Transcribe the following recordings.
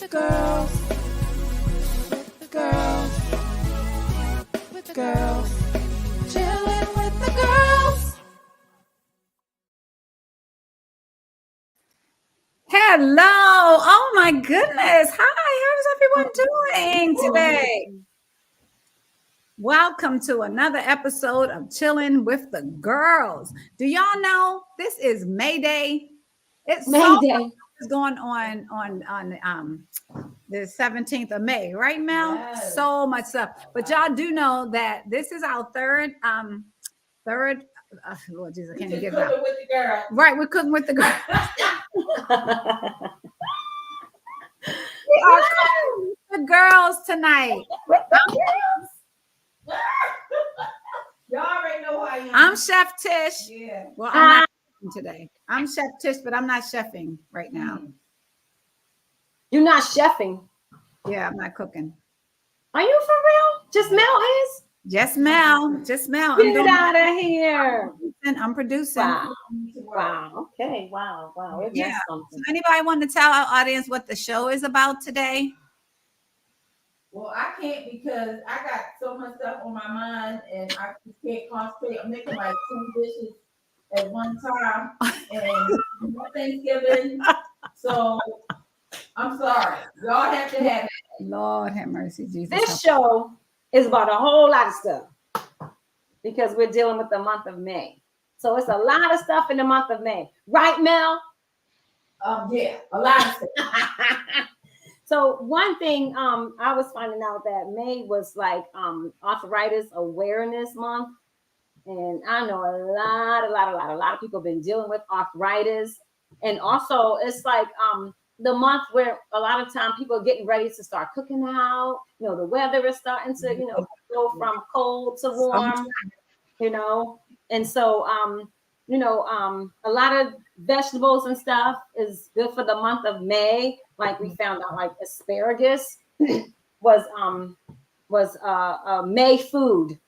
girls, with the girls, with the girls, chillin' with the girls. Hello. Oh my goodness. Hi, how's everyone doing today? Welcome to another episode of Chillin' with the Girls. Do y'all know this is May Day? It's so much is going on the 17th of May, right, Mel? Yes. So much stuff. But y'all do know that this is our third Lord Jesus, I can't even get it out. With the girls. Right, we're cooking with the girls. We are cooking with the girls tonight. Y'all already know who I am. I'm Chef Tish. Yeah. Well, I'm not cooking today. I'm Chef Tish, but I'm not chefing right now. You're not chefing. Yeah, I'm not cooking. Are you for real? Just Mel is? Just Mel. Just Mel. Get out of here. I'm producing. Wow. Okay. Wow. Yeah. So anybody want to tell our audience what the show is about today? Well, I can't because I got so much stuff on my mind and I just can't concentrate. I'm making like 2 dishes at one time and no Thanksgiving. So I'm sorry. Y'all have to have it. Lord have mercy, Jesus. This show is about a whole lot of stuff because we're dealing with the month of May. So it's a lot of stuff in the month of May. Right, Mel? Yeah, a lot of stuff. So one thing I was finding out that May was like arthritis awareness month. And I know a lot of people have been dealing with arthritis. And also it's like the month where a lot of time people are getting ready to start cooking out. You know, the weather is starting to, go from cold to warm, And so, a lot of vegetables and stuff is good for the month of May. Like we found out, like asparagus was May food.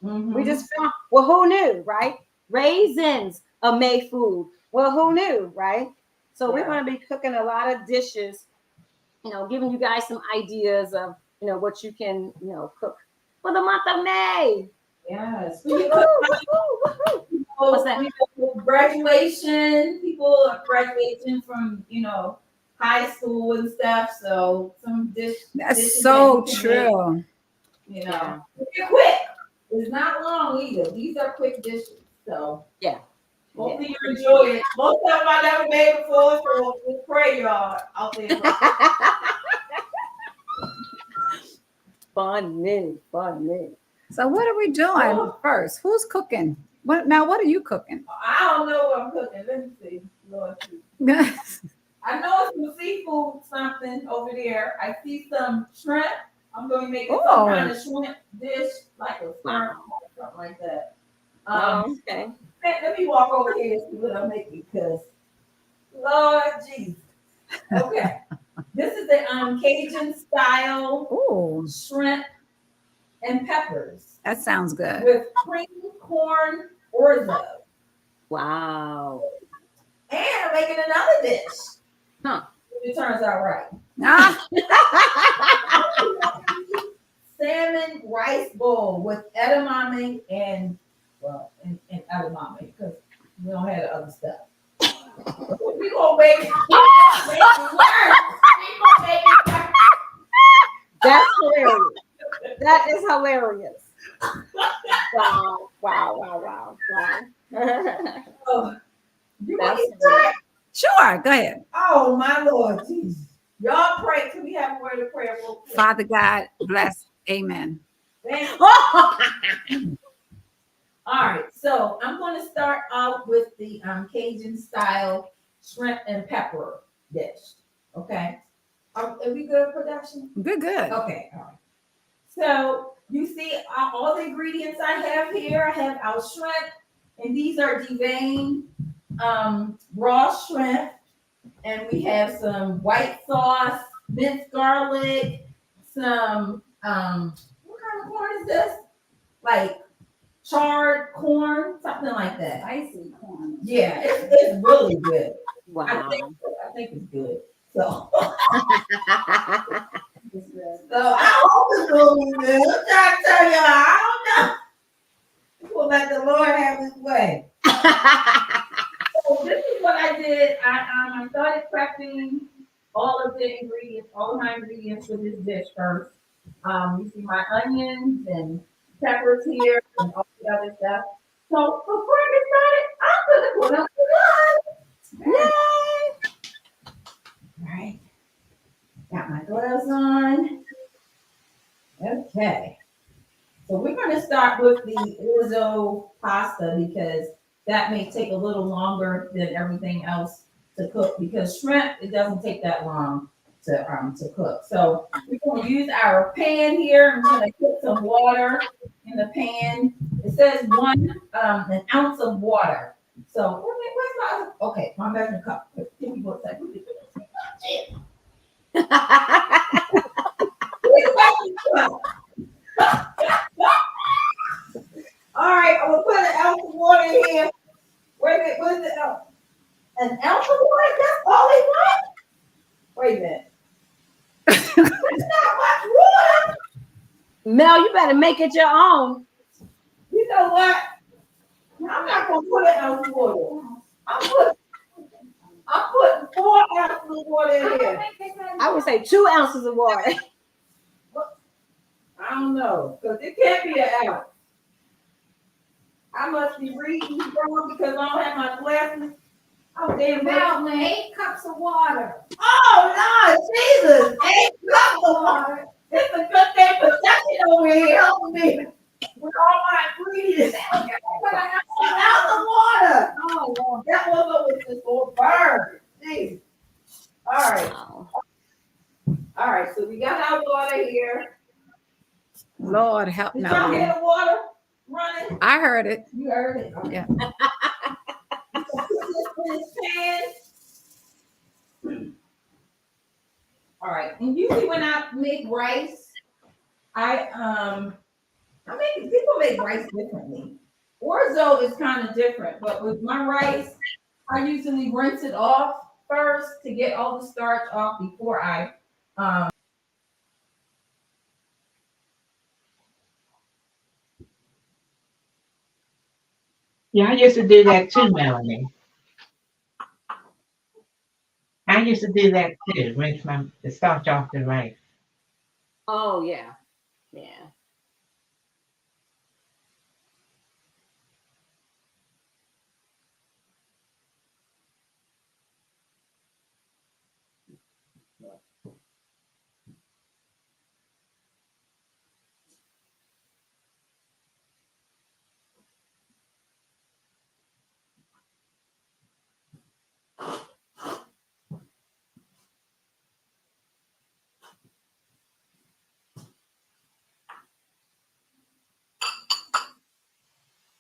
Mm-hmm. We just found, well, who knew, right? Raisins, a May food. Well, who knew, right? So we're going to be cooking a lot of dishes, giving you guys some ideas of, what you can, cook for the month of May. Yes. What's that? Graduation. People are graduating from, high school and stuff. So some dishes. That's so true. Make, They're quick. It's not long either. These are quick dishes. So yeah. Hopefully you enjoy it. Most of them I never made before, so we'll pray y'all out there. Funny. So what are we doing first? Who's cooking? What are you cooking? I don't know what I'm cooking. Let me see. Lord, I know it's some seafood something over there. I see some shrimp. I'm going to make some kind of shrimp dish, like a shrimp or something like that. Okay. Let me walk over here and see what I'm making, because Lord Jesus. Okay. This is the Cajun style shrimp and peppers. That sounds good. With cream corn orzo. Wow. And I'm making another dish. Huh. If it turns out right. Salmon rice bowl with edamame and edamame, because we don't have the other stuff. We gonna make it work. That's hilarious. That is hilarious. Wow. Oh, you want to start? Sure, go ahead. Oh my Lord Jesus. Y'all pray. Can we have a word of prayer? Father God, bless. Amen. All right, so I'm going to start out with the Cajun style shrimp and pepper dish. Okay, are we good, production? Good. Okay, all right. So you see all the ingredients I have here. I have our shrimp, and these are deveined raw shrimp, and we have some white sauce, minced garlic, some what kind of corn is this? Like charred corn, something like that. Spicy corn. Yeah, it's really good. Wow. I think it's good. So, I hope it's going to be good. I'm trying to tell you, I don't know. We'll let the Lord have his way. So this is what I did. I started prepping all of the ingredients, all of my ingredients for this dish first. You see my onions and peppers here and all the other stuff. So before I get started, I'm gonna put up the gloves. Yay! All right, got my gloves on. Okay, so we're gonna start with the orzo pasta because that may take a little longer than everything else to cook because shrimp, it doesn't take that long to cook. So we're going to use our pan here. I'm going to put some water in the pan. It says an ounce of water. So where's my okay, my measuring cup. Give me one second. All right, I'm gonna put an ounce of water in here. Wait a minute, what is it? An ounce of water? That's all they want? Wait a minute. That's not much water. Mel, you better make it your own. You know what? I'm not gonna put an ounce of water. I'm putting 4 ounces of water in here. I would say 2 ounces of water. I don't know, because it can't be an ounce. I must be reading wrong because I don't have my glasses. Oh, damn. About 8 cups of water. Oh, Lord, Jesus. 8 cups of water. It's a good thing for Jackie over here helping me with all my ingredients. An ounce of water. Oh, Lord. That was just for burn. Jeez. All right. All right, so we got our water here. Lord help Did me. y'all hear the water running? I heard it. You heard it? Okay. Yeah. Put this in this pan. All right, and usually when I make rice, people make rice differently. Orzo is kind of different, but with my rice, I usually rinse it off first to get all the starch off before I Yeah, I used to do that too, Melanie. I used to do that too, rinse the starch off the rice. Oh, yeah. Yeah.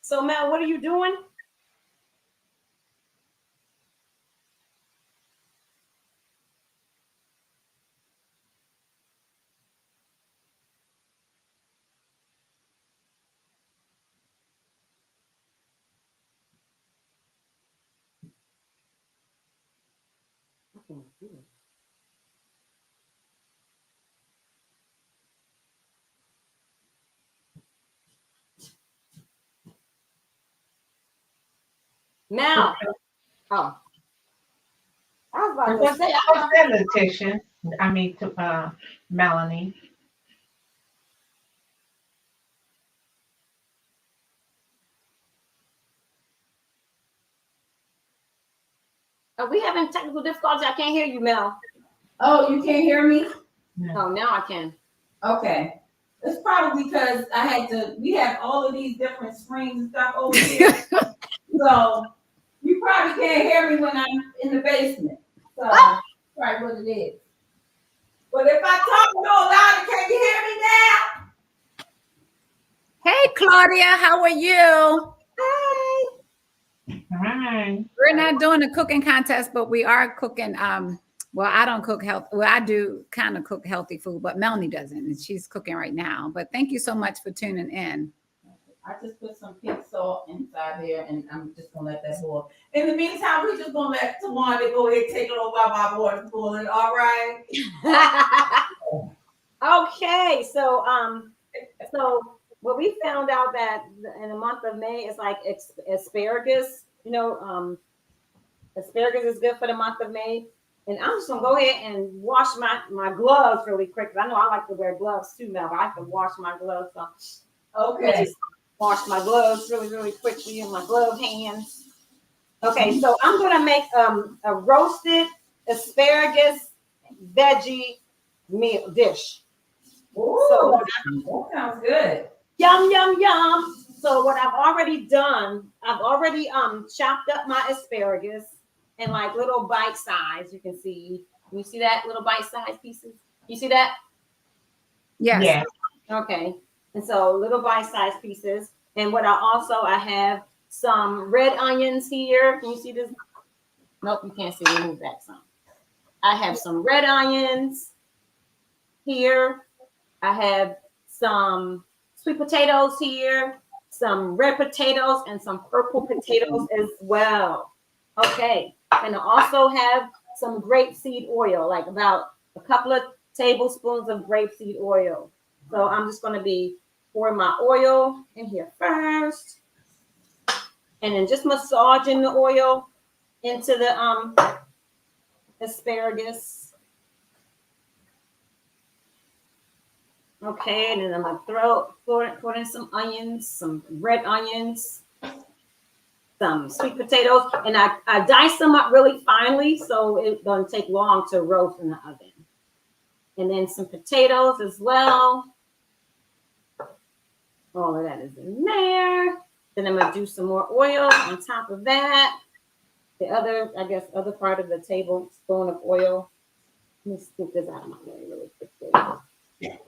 So, Mel, what are you doing? Mel. Oh. I was about to What's say, that, Letitia? I mean, Melanie. are we having technical difficulties? I can't hear you, Mel. Oh, you can't hear me? Oh, now I can. Okay. It's probably because we have all of these different screens and stuff over here. So you probably can't hear me when I'm in the basement. So that's probably what it is. But if I talk real loud, can you hear me now? Hey, Claudia, how are you? Hi. Hi. We're not doing a cooking contest, but we are cooking. Well, I don't cook health. Well, I do kind of cook healthy food, but Melanie doesn't, and she's cooking right now. But thank you so much for tuning in. I just put some pink salt inside there, and I'm just gonna let that boil. In the meantime, we're just gonna let Tawanda go ahead and take it over while my water's boiling. All right. Okay, so what we found out that in the month of May is like asparagus. Asparagus is good for the month of May. And I'm just gonna go ahead and wash my gloves really quick. I know I like to wear gloves too now, but I have to wash my gloves. So Okay. wash my gloves really, really quickly in my glove hands. Okay, so I'm gonna make a roasted asparagus veggie meal dish. Ooh, So that sounds good. yum, yum, yum. So what I've already done, I've already chopped up my asparagus in like little bite size. You can see. You see that little bite size pieces? You see that? Yes. Yeah. Okay. And so little bite size pieces. And what I have some red onions here. Can you see this? Nope, you can't see. Move that some. I have some red onions here. I have some sweet potatoes here, some red potatoes, and some purple potatoes as well. Okay. And I also have some grapeseed oil, like about a couple of tablespoons of grapeseed oil. So I'm just going to be pouring my oil in here first, and then just massaging the oil into the asparagus. Okay, and then I'm gonna put in some onions, some red onions, some sweet potatoes, and I dice them up really finely so it doesn't take long to roast in the oven. And then some potatoes as well. All of that is in there. Then I'm gonna do some more oil on top of that. The other part of the tablespoon of oil. Let me scoop this out of my way really quickly.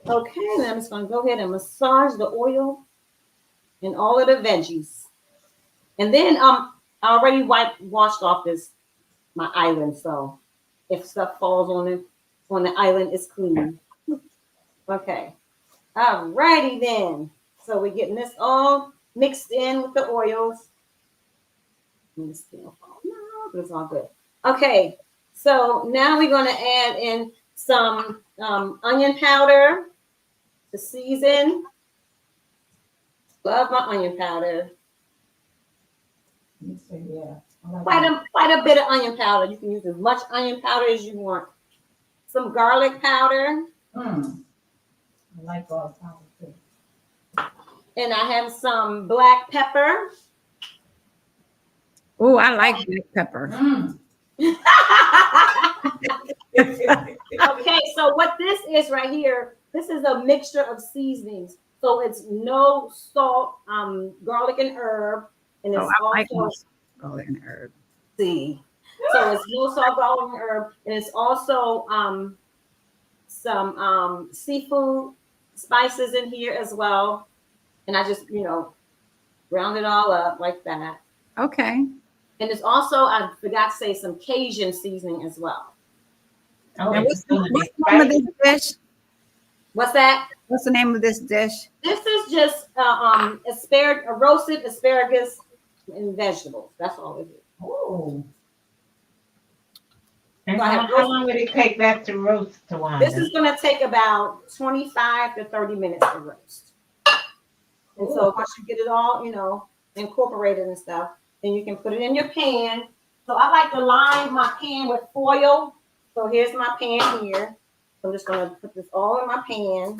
Okay, then I'm just gonna go ahead and massage the oil and all of the veggies. And then I already washed off my island, so if stuff falls on the island, it's clean. Okay. Alrighty then. So we're getting this all mixed in with the oils. It's all good. Okay, so now we're gonna add in some onion powder to season. Love my onion powder. Yeah. Quite a bit of onion powder. You can use as much onion powder as you want. Some garlic powder. I like garlic powder too. And I have some black pepper. Oh, I like black pepper. Okay, so what this is right here, this is a mixture of seasonings. So it's no salt, garlic and herb, and it's like also garlic and herb. see. So it's no salt, garlic and herb, and it's also some seafood spices in here as well. And I just round it all up like that. Okay. And it's also, I forgot to say, some Cajun seasoning as well. Oh, Now, it's what's gonna the be name of this spicy. dish? What's that? What's the name of this dish? This is just roasted asparagus and vegetables. That's all it is. Oh. And So I have how long would it take that to roast, Tawanda? This is going to take about 25 to 30 minutes to roast. And so once you get it all, incorporated and stuff, then you can put it in your pan. So I like to line my pan with foil. So here's my pan here. I'm just going to put this all in my pan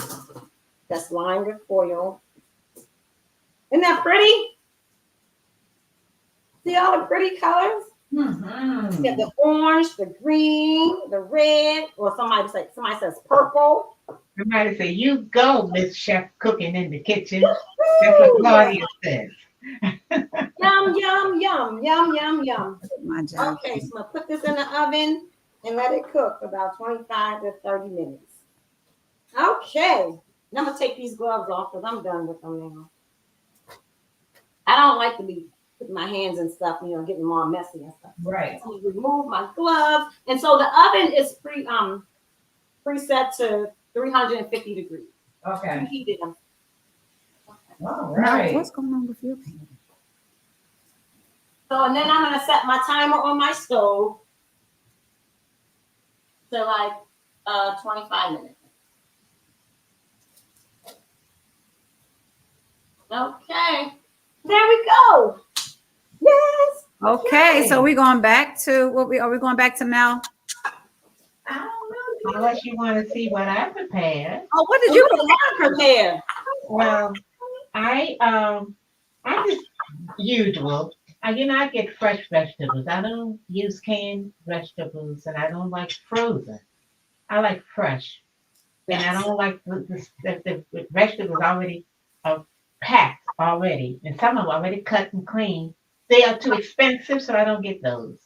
that's lined with foil. Isn't that pretty? See all the pretty colors? Mm-hmm. You have the orange, the green, the red, or somebody says purple. Somebody say, "You go, Miss Chef, cooking in the kitchen." That's what Claudia says. Yum, yum, yum, yum, yum, yum. My job. Okay, so I'm gonna put this in the oven and let it cook for about 25 to 30 minutes. Okay, now I'm gonna take these gloves off because I'm done with them now. I don't like to be putting my hands and stuff, getting them all messy and stuff. Right. So remove my gloves, and so the oven is preset to 350 degrees. Okay. Preheated them. All Now, right. what's going on with your pan? So, and then I'm gonna set my timer on my stove to like 25 minutes. Okay, there we go. Yes. Okay, so we're going back to what we are we going back to Mel? I don't know. Unless you want to see what I prepared. Oh, what did What you did I prepare? Well, I just usual. I get fresh vegetables. I don't use canned vegetables, and I don't like frozen. I like fresh, and I don't like the vegetables already packed already, and some of them already cut and clean. They are too expensive, so I don't get those.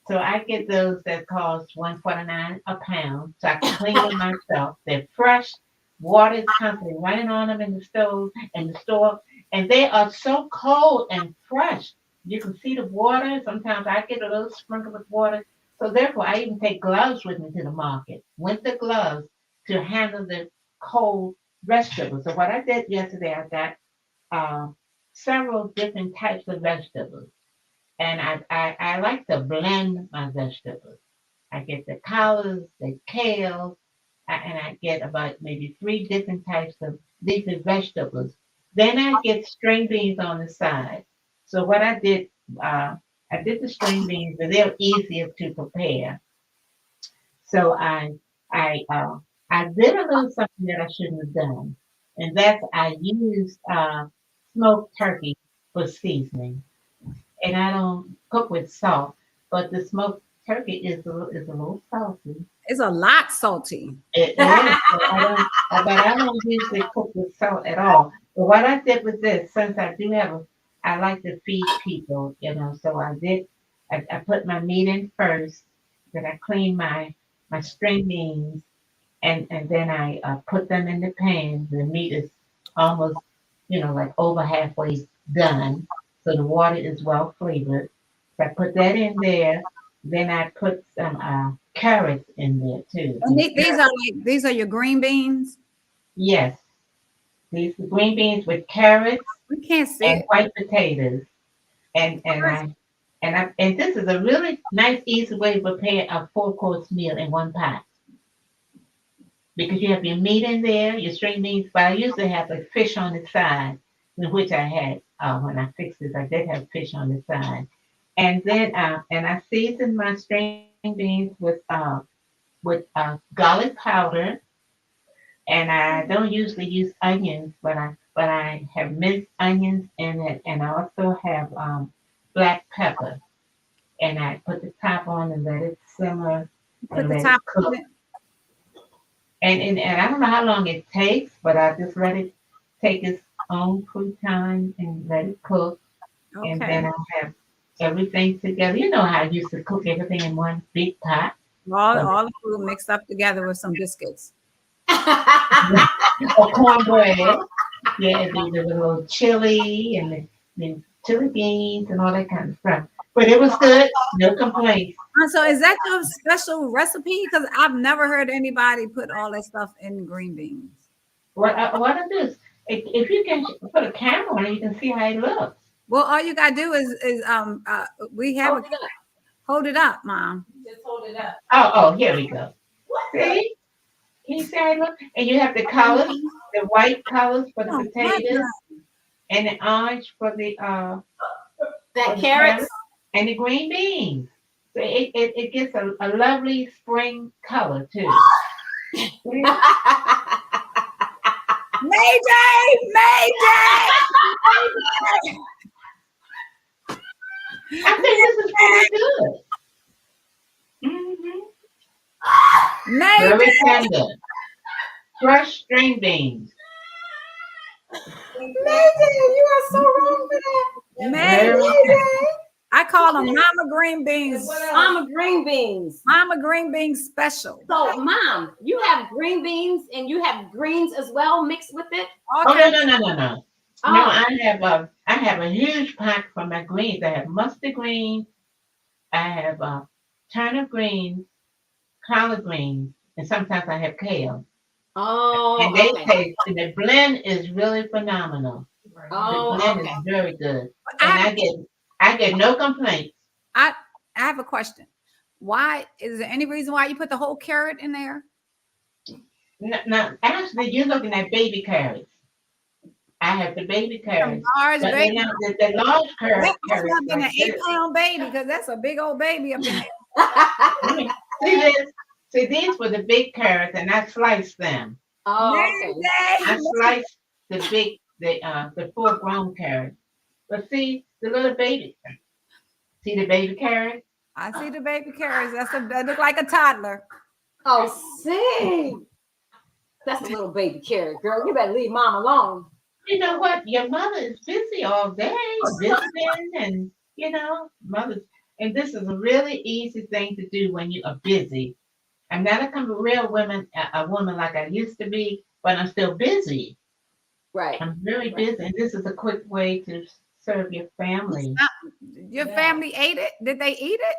So I get those that cost $1.49 a pound. So I can clean them myself. They're fresh. Water is constantly running on them in the stove and the store, and they are so cold and fresh. You can see the water. Sometimes I get a little sprinkle with water. So therefore, I even take gloves with me to the market, winter gloves, to handle the cold vegetables. So what I did yesterday, I got uh, several different types of vegetables. And I like to blend my vegetables. I get the collards, the kale, and I get about maybe three different types of leafy vegetables. Then I get string beans on the side. So what I did the string beans, but they're easier to prepare. So I did a little something that I shouldn't have done, and that's I used smoked turkey for seasoning, and I don't cook with salt, but the smoked turkey is a little salty. It's a lot salty. It is, but I don't usually cook with salt at all. But what I did with this, since I like to feed people, so I put my meat in first, then I clean my string beans, and then I put them in the pan. The meat is almost, like over halfway done, so the water is well flavored. So I put that in there. Then I put some carrots in there too. And these are your green beans. Yes, these green beans with carrots We can't see and it. white potatoes, and this is a really nice, easy way to prepare a four-course meal in one pot because you have your meat in there, your string beans, but I usually have a fish on the side, which I had when I fixed this. I did have fish on the side, and then and I seasoned my string beans with garlic powder, and I don't usually use onions, but I have minced onions in it, and I also have black pepper, and I put the top on and let it simmer Put and the let it top cook. on it. And I don't know how long it takes, but I just let it take its own sweet time and let it cook, and Okay. then I have everything together. You know how I used to cook everything in one big pot. All the food mixed up together with some biscuits. Or cornbread. Yeah, the little chili and the chili beans and all that kind of stuff. But it was good. No complaints. So is that your special recipe? Because I've never heard anybody put all that stuff in green beans. What it is, if you can put a camera on it, you can see how it looks. Well, all you gotta do is we have Hold it up. hold it up, Mom. Just hold it up. Oh, here we go. What? See? Can you see how it looks? And you have the colors, the white colors for the Oh, potatoes, and the orange for the That carrots. and the green beans. So it gets a lovely spring color too. Mayday! Mayday! I think this is pretty good. Very Mayday! tender. Fresh string beans. Mayday, you are so wrong for that. Mayday! I call them Mama Green Beans. Mama green beans. Mama Green Beans special. So, Mom, you have green beans and you have greens as well mixed with it. Oh no. Oh. No, I have a huge pack for my greens. I have mustard greens, I have turnip greens, collard greens, and sometimes I have kale. Oh, And they okay. taste, and the blend is really phenomenal. The Oh, blend okay. is very good. And I get no complaints. I have a question. Why is there any reason why you put the whole carrot in there? No, actually, you're looking at baby carrots. I have the baby carrots, Large but baby. the large That must carrots have been like an this. 8-pound baby because that's a big old baby up in there. I mean, see this? See, these were the big carrots, and I sliced them. Oh, okay. I sliced the full grown carrots. But see the little baby. See the baby carrot? I see the baby carrots. That look like a toddler. Oh, see. That's a little baby carrot, girl. You better leave mom alone. You know what? Your mother is busy all day visiting, and mothers. And this is a really easy thing to do when you are busy. I'm not a real a woman like I used to be, but I'm still busy. Right. I'm very busy, and this is a quick way to serve your family. Your family ate it? Did they eat it?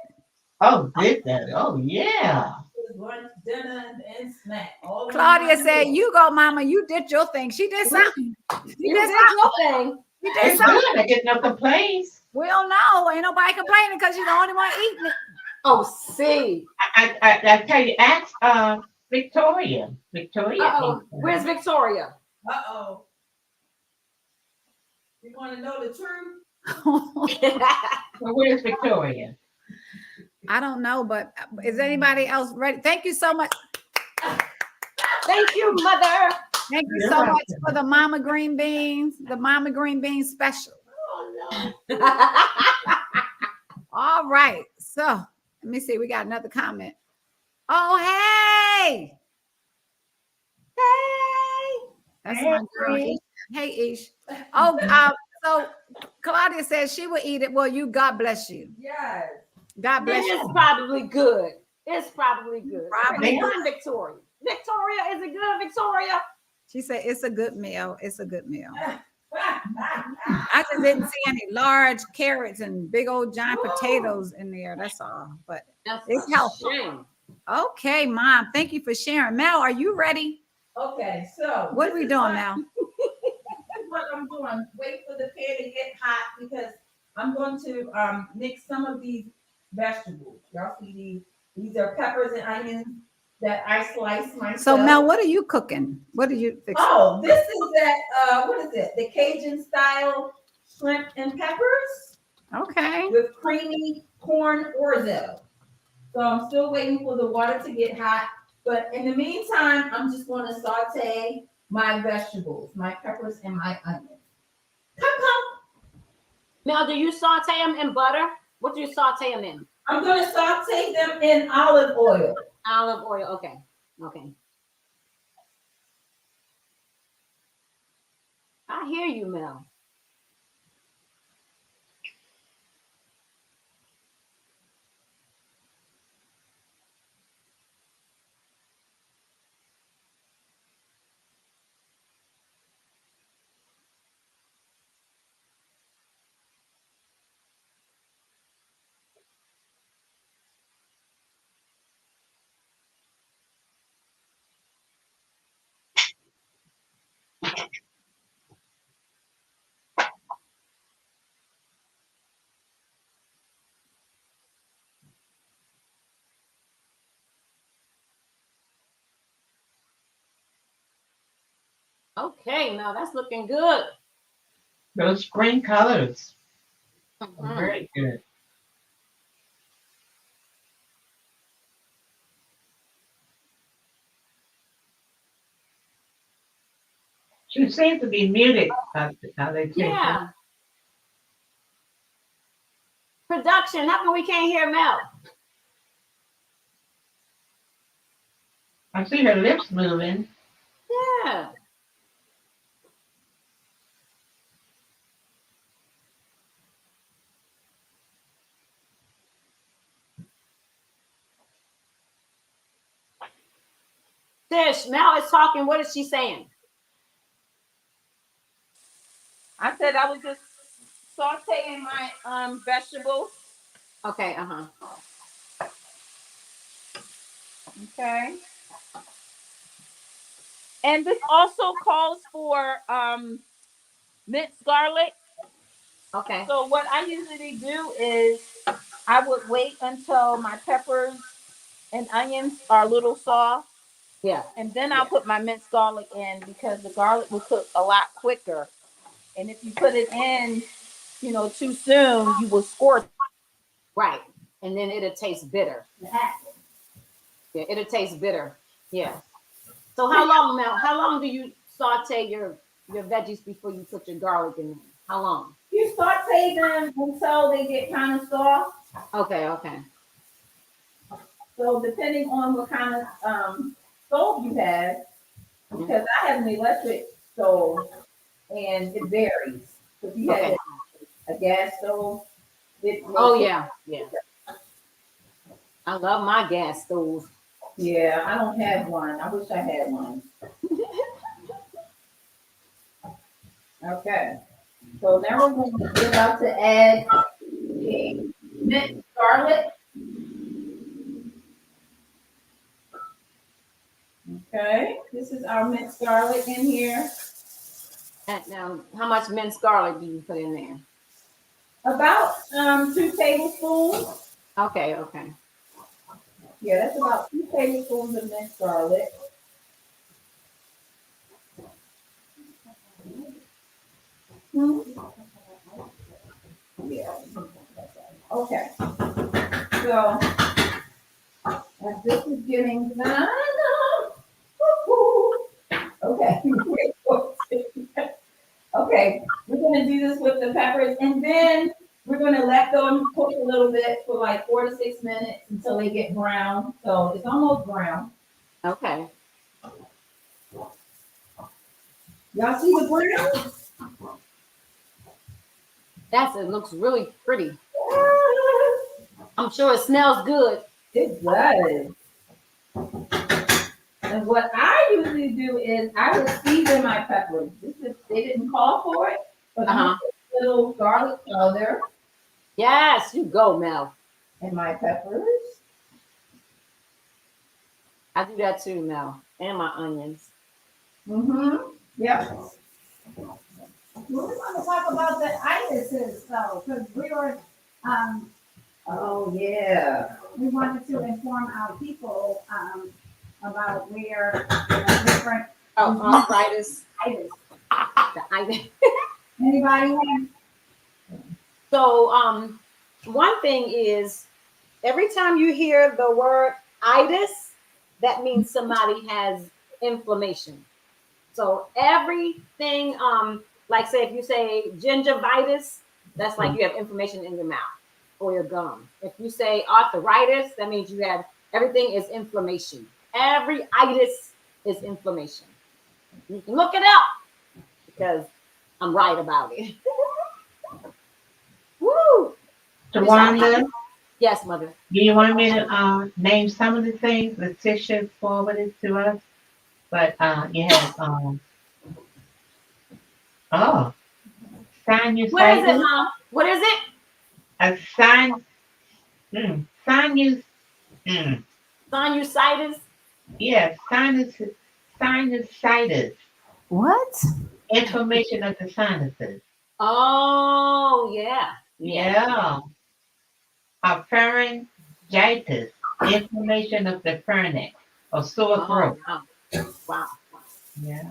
Oh, did that? Oh, yeah. Lunch, dinner, and snack. All in Claudia one said, meal. "You go, Mama. You did your thing. She did something. You did your thing. She did It's something. good. I get no complaints. We don't know. Ain't nobody complaining because you're the only one eating it." Oh, see. I tell you, ask Victoria. Victoria. Uh-oh. Where's Victoria? Uh-oh. You want to know the truth? Well, where's Victoria? I don't know, but is anybody else ready? Thank you so much. Thank you, mother. Thank you You're so much welcome. for the Mama Green Beans, the Mama Green Beans special. Oh, no. All right. So let me see. We got another comment. Oh, hey. Hey. That's my girl. Hey. Ish. Hey, Ish. Oh, so Claudia says she will eat it. Well, God bless you. Yes. God bless It's you. probably good. It's probably good. Probably Come on, Victoria. Victoria, is it good, Victoria? She said it's a good meal. It's a good meal. I just didn't see any large carrots and big old giant potatoes in there. That's all. But That's it's a healthy. shame. Okay, Mom. Thank you for sharing. Mel, are you ready? Okay, so What are we doing now? what I'm doing, wait for the pan to get hot because I'm going to mix some of these vegetables. Y'all see these? These are peppers and onions that I sliced myself. So Mel, what are you cooking? What are you fixing? Oh, this is that what is it? The Cajun style shrimp and peppers Okay. with creamy corn orzo. So I'm still waiting for the water to get hot. But in the meantime, I'm just going to saute my vegetables, my peppers and my onions. Come. Mel, do you saute them in butter? What do you saute them in? I'm going to saute them in olive oil. Olive oil. Okay. Okay. I hear you, Mel. Okay, Mel, that's looking good. Those spring colors are Mhm. very good. She seems to be muted, Alexandra. Yeah. Production. How come we can't hear Mel? I see her lips moving. Yeah. Tish, Mel is talking. What is she saying? I said I was just sauteing my vegetables. Okay, uh-huh. Okay. And this also calls for minced garlic. Okay. So what I usually do is I would wait until my peppers and onions are a little soft, Yeah. and then I'll Yeah. put my minced garlic in because the garlic will cook a lot quicker. And if you put it in, too soon, you will scorch Right. And then it'll taste bitter. it. Yeah, it'll taste bitter. Yeah. So how long now? How long do you saute your veggies before you put your garlic in there? How long? You saute them until they get kind of soft. Okay, okay. So depending on what kind of stove you have, because I have an electric stove and it varies. If you Okay. have a gas stove, it may Oh take. yeah, yeah. I love my gas stove. Yeah, I don't have one. I wish I had one. Okay. So now we're about to add the minced garlic. Okay, this is our minced garlic in here. And now, how much minced garlic do you put in there? About 2 tablespoons. Okay, okay. Yeah, that's about 2 tablespoons of minced garlic. Hmm. Yeah. Okay. So as this is getting done. Okay. Okay, we're gonna do this with the peppers, and then we're gonna let them cook a little bit for like 4 to 6 minutes until they get brown. So it's almost brown. Okay. Y'all see the brown? It looks really pretty. I'm sure it smells good. It does. And what I usually do is I would season my peppers. They didn't call for it, but I'm gonna put a little garlic powder Yes, you go, Mel. in my peppers. I do that too, Mel. And my onions. Mm-hmm. Yep. We want to talk about the itises though, because um, Oh yeah. we wanted to inform our people about where different Oh, arthritis. itis. The itis. Anybody have? So, one thing is every time you hear the word itis, that means somebody has inflammation. So everything, like say if you say gingivitis, that's like you have inflammation in your mouth or your gum. If you say arthritis, that means you have everything is inflammation. Every itis is inflammation. You can look it up because I'm right about it. Woo! Tawanda, Yes, mother. do you want me to name some of the things Letitia forwarded to us? But you have oh, What is it, sinusitis, Mom? What is it? a sinus, mm, Sinusitis. yeah, sinusitis, What? inflammation of the sinuses. Oh, yeah. Yeah, a pharyngitis, inflammation of the pharynx or sore Oh, throat. wow. Wow. Yeah.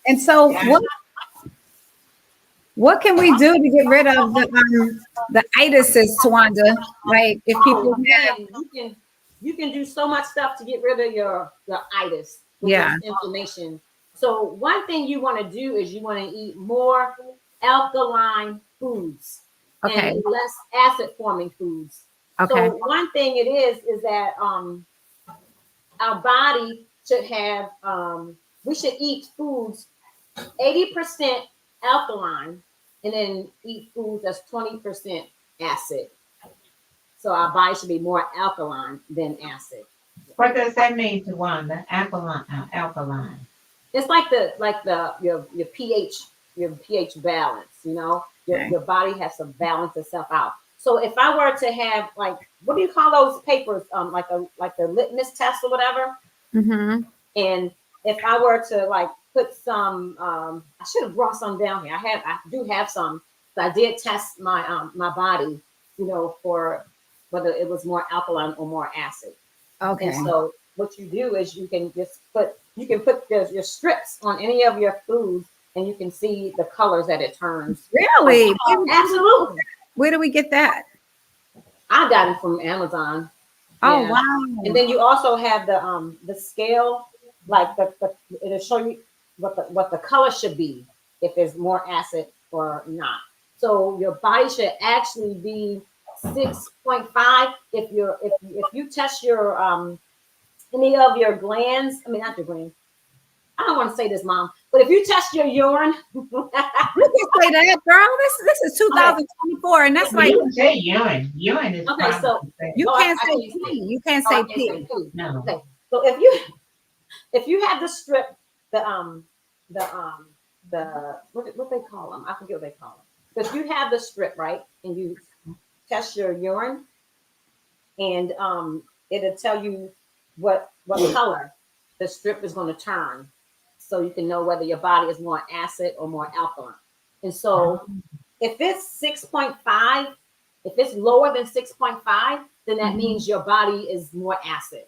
And so, Yeah. what can we do to get rid of the itises, Tawanda? Like if people Oh have, man, you can do so much stuff to get rid of your itis, which yeah, is inflammation. So one thing you want to do is you want to eat more alkaline foods okay, and less acid forming foods. okay, So one thing it is that our body should have we should eat foods 80% alkaline and then eat foods that's 20% acid. So our body should be more alkaline than acid. What does that mean, Tawanda? Alkaline, alkaline. It's like your pH balance. You know, okay. your body has to balance itself out. So if I were to have like what do you call those papers? Like the litmus test or whatever. Mm-hmm. And if I were to like put some, I should have brought some down here. I do have some. I did test my my body, for whether it was more alkaline or more acid. Okay. And so what you do is you can put your strips on any of your foods, and you can see the colors that it turns. Really? Absolutely. Where do we get that? I got it from Amazon. Oh, Yeah. wow. And then you also have the scale, like it'll show you what the color should be if it's more acid or not. So your body should actually be 6.5 if you test your any of your glands. I mean, not your glands. I don't want to say this, Mom, but if you test your urine, You can say that, girl. This is 2024, and that's Well, like you can say urine. Urine is Okay, so- you Oh, can't I say can't say. pee. You can't I say can't pee. say poo. No. Okay, so if you have the strip, what they call them, I forget what they call them. But if you have the strip, right, and you test your urine, and it'll tell you what color the strip is going to turn, so you can know whether your body is more acid or more alkaline. And so if it's 6.5, if it's lower than 6.5, then that means your body is more acid.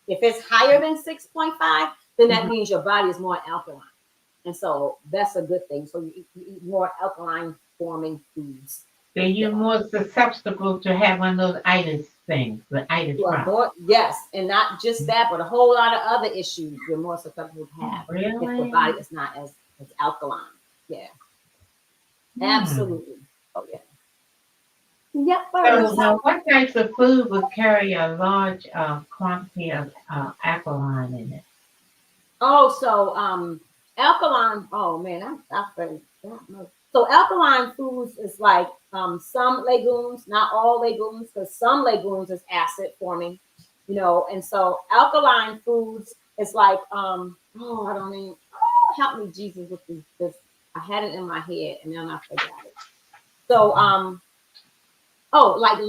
If it's higher than 6.5, then that means your body is more alkaline. And so that's a good thing. So you eat more alkaline forming foods. Then you're more susceptible to have one of those itis things, the itis You are problem. more, yes, and not just that, but a whole lot of other issues you're more susceptible to have if Really? your body is not as alkaline. Yeah, absolutely. Oh yeah. Yep. So, what types of food would carry a large quantity of alkaline in it? Oh, so alkaline. Oh man, I forgot that much. So alkaline foods is like some legumes, not all legumes, because some legumes is acid forming, and so alkaline foods is like oh, I don't even help me, Jesus, with this. I had it in my head and then I forgot it. So oh, like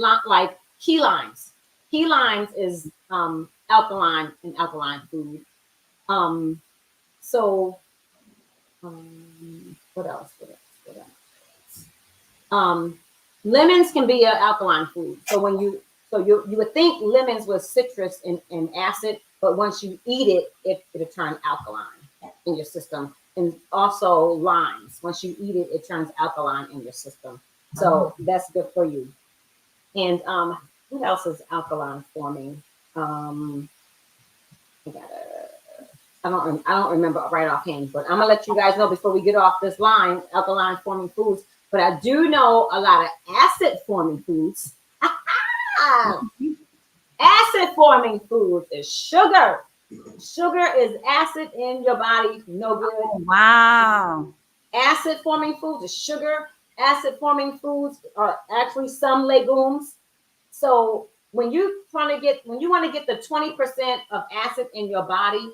key limes. Key limes is alkaline and alkaline food. So what else? Lemons can be an alkaline food. So you would think lemons was citrus and acid, but once you eat it, it'll turn alkaline in your system. And also limes. Once you eat it, it turns alkaline in your system. So that's good for you. And what else is alkaline forming? I don't remember right offhand, but I'm gonna let you guys know before we get off this line, alkaline forming foods. But I do know a lot of acid forming foods. Acid forming foods is sugar. Sugar is acid in your body, no good. Wow. Acid forming foods is sugar. Acid forming foods are actually some legumes. So when you want to get the 20% of acid in your body,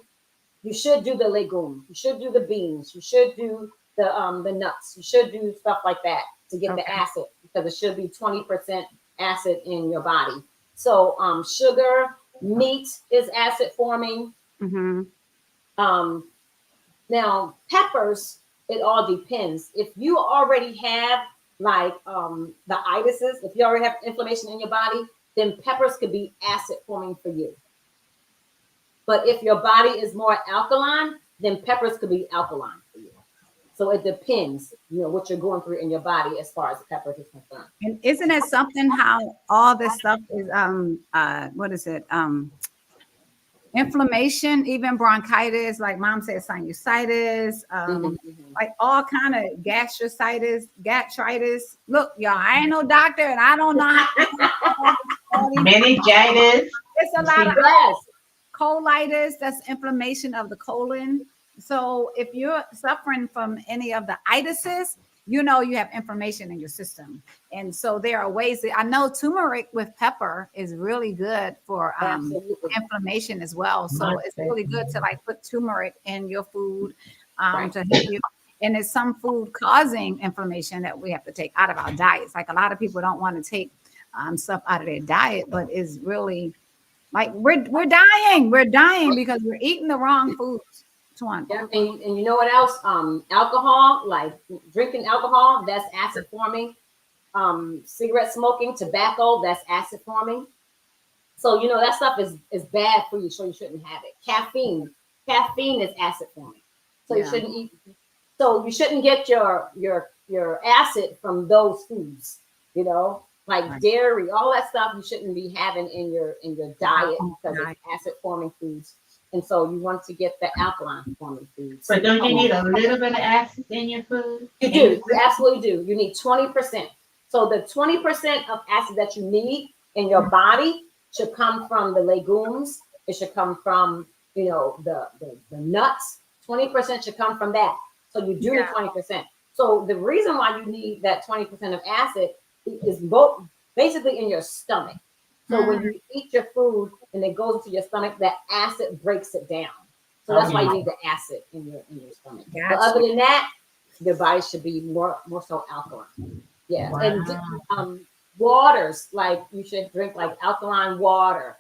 you should do the legumes. You should do the beans. You should do the nuts. You should do stuff like that to get the acid, because it should be 20% acid in your body. So sugar, meat is acid forming. Now peppers, it all depends. If you already have like the itises, if you already have inflammation in your body, then peppers could be acid forming for you. But if your body is more alkaline, then peppers could be alkaline for you. So it depends, what you're going through in your body as far as peppers is concerned. And isn't it something how all this stuff is what is it? Inflammation, even bronchitis, like mom said, sinusitis, like all kind of gastritis. Look, y'all, I ain't no doctor and I don't know how Meningitis. it's a lot of colitis, that's inflammation of the colon. So if you're suffering from any of the itises, you have inflammation in your system. And so there are ways that I know turmeric with pepper is really good for inflammation as well. So it's really good to like put turmeric in your food to help you. And it's some food causing inflammation that we have to take out of our diets. Like a lot of people don't want to take stuff out of their diet, but it's really like we're dying because we're eating the wrong foods. Which one? Yeah, and you know what else? Alcohol, like drinking alcohol, that's acid forming. Cigarette smoking, tobacco, that's acid forming. So you know that stuff is bad for you, so you shouldn't have it. Caffeine is acid forming, so you Yeah. shouldn't eat. So you shouldn't get your acid from those foods. You know, like Right. dairy, all that stuff you shouldn't be having in your diet because Right. it's acid forming foods. And so you want to get the alkaline forming foods. But don't you need a little bit of acid in your food? You do. You absolutely do. You need 20%. So the 20% of acid that you need in your body should come from the legumes. It should come from, you know, the nuts. 20% should come from that. So you do need 20%. So the reason why you need that 20% of acid is both basically in your stomach. So when you eat your food and it goes into your stomach, that acid breaks it down. So that's why you need the acid in your stomach. But other than that, your body should be more so alkaline. Yeah. Wow. And waters, like you should drink like alkaline water.